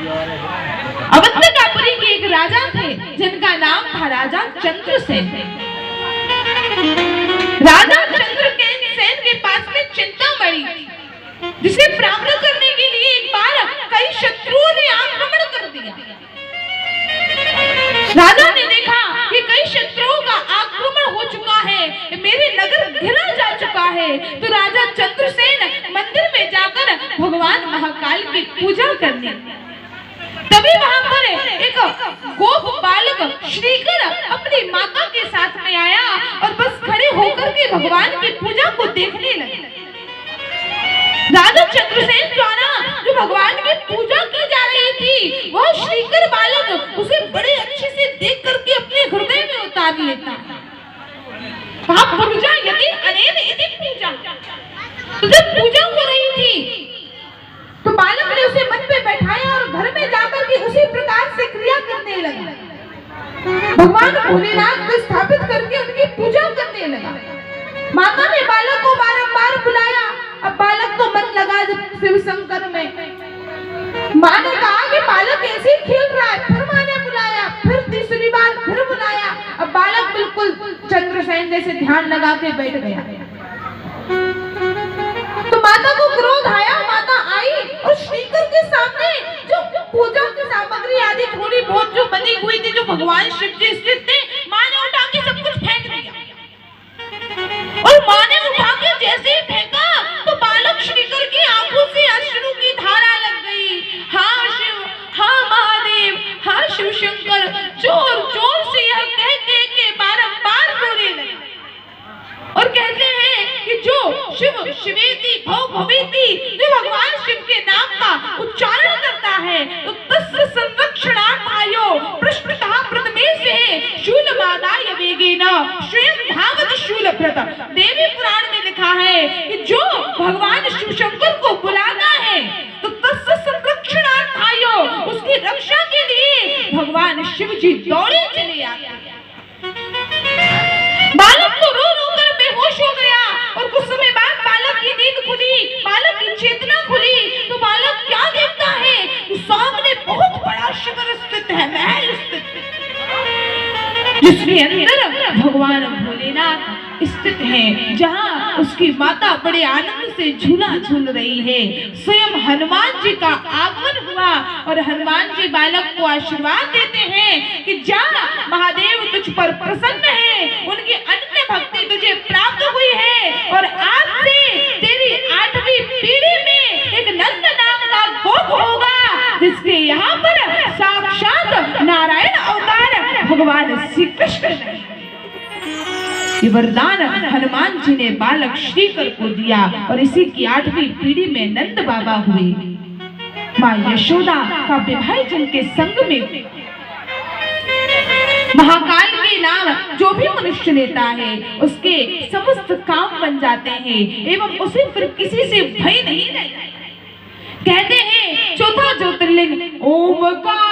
अवंतिकापुरी के एक राजा थे जिनका नाम था राजा चंद्रसेन। राजा चंद्रसेन के पास में चिंतामणि थी, जिसे प्राप्त करने के लिए एक बार कई शत्रुओं ने आक्रमण कर दिया। राजा ने देखा कि कई शत्रुओं का आक्रमण हो चुका है, मेरे नगर घिरा जा चुका है, तो राजा चंद्रसेन मंदिर में जाकर भगवान महाकाल की पूजा करने। तभी वहां पर एक गोप बालक श्रीकर अपनी माता के साथ में आया और बस खड़े होकर के भगवान की पूजा को देखने लगे। राजा चंद्रसेन द्वारा जो भगवान की पूजा की जा रही थी, वह श्रीकर बालक उसे बड़े अच्छे से देख करके अपने हृदय में उतार लेता। कहा पूजा यदि अनेन इति पूजा, तुझे पूजा हो रही थी। तो बालक ने उसे मन पे बैठाया और घर में जाकर के उसी प्रकार से क्रिया करने लगा। भगवान भोलेनाथ को स्थापित करके उनकी पूजा करने लगा। माता ने बालक को बारंबार बुलाया। अब बालक तो मन लगा शिव शंकर में। माँ ने कहा कि बालक ऐसे ही खेल रहा है। फिर माँ ने बुलाया, फिर तीसरी बार फिर बुलाया। अब बालक बिल्कुल चंद्रसेन जैसे ध्यान लगा के बैठ गया। तो माता को क्रोध आया। माता आई और श्रीकर के सामने जो पूजा की सामग्री आदि थोड़ी बहुत जो बनी हुई थी, जो भगवान शिव जी स्थित थे, माँ ने उठा के सब कुछ फेंक दिया। और माँ ने उठा के जैसे ही फेंका तो बालक श्रीकर की आंखों से अश्रु की धारा लग गई। हाँ शिव, हाँ महादेव, हाँ शिव शंकर, जोर जोर से यह कह के बारंबार रोने लगे। और कहते हैं कि जो शिव शिवेति भव भवेति, जो भगवान शिव के नाम का उच्चारण करता है, तो तस्य संरक्षणार्थायो पृष्ठतः प्रथमेशे शूलमादाय वेगेन स्वयं धावति शूलभृत। देवी पुराण में लिखा है कि जो भगवान शिव शंकर को बुलाता है, तो तस्य संरक्षणार्थायो, उसकी रक्षा के लिए भगवान शिव जी दौड़े चले आते हैं। बालक तो रो रो कर बेहोश हो गया और कुछ समय बाद बालक की नींद खुली, बालक की चेतना खुली। तो बालक क्या देखता है कि सामने बहुत बड़ा शिखर स्थित है, महल स्थित है, जिसके अंदर भगवान भोलेनाथ स्थित है, जहां उसकी माता बड़े आनंद से झूला झूल रही है। स्वयं हनुमान जी का आगमन हुआ और हनुमान जी बालक को आशीर्वाद देते हैं कि जा, महादेव तुझ पर प्रसन्न है, उनकी अनन्य भक्ति तुझे प्राप्त हुई है और आज से तेरी 8वीं पीढ़ी में एक नंद नाम का गोप होगा, जिसके यहाँ पर साक्षात नारायण अवतार भगवान श्री कृष्ण। ये वरदान हनुमान जी ने बालक श्रीकर को दिया और इसी की 8वीं पीढ़ी में नंद बाबा हुए। माँ यशोदा का विवाह जिनके संग में महाकाल के नाम जो भी मनुष्य लेता है, उसके समस्त काम बन जाते हैं एवं उसे फिर किसी से भय नहीं रहता। कहते हैं चौथा ज्योतिर्लिंग ओमकार।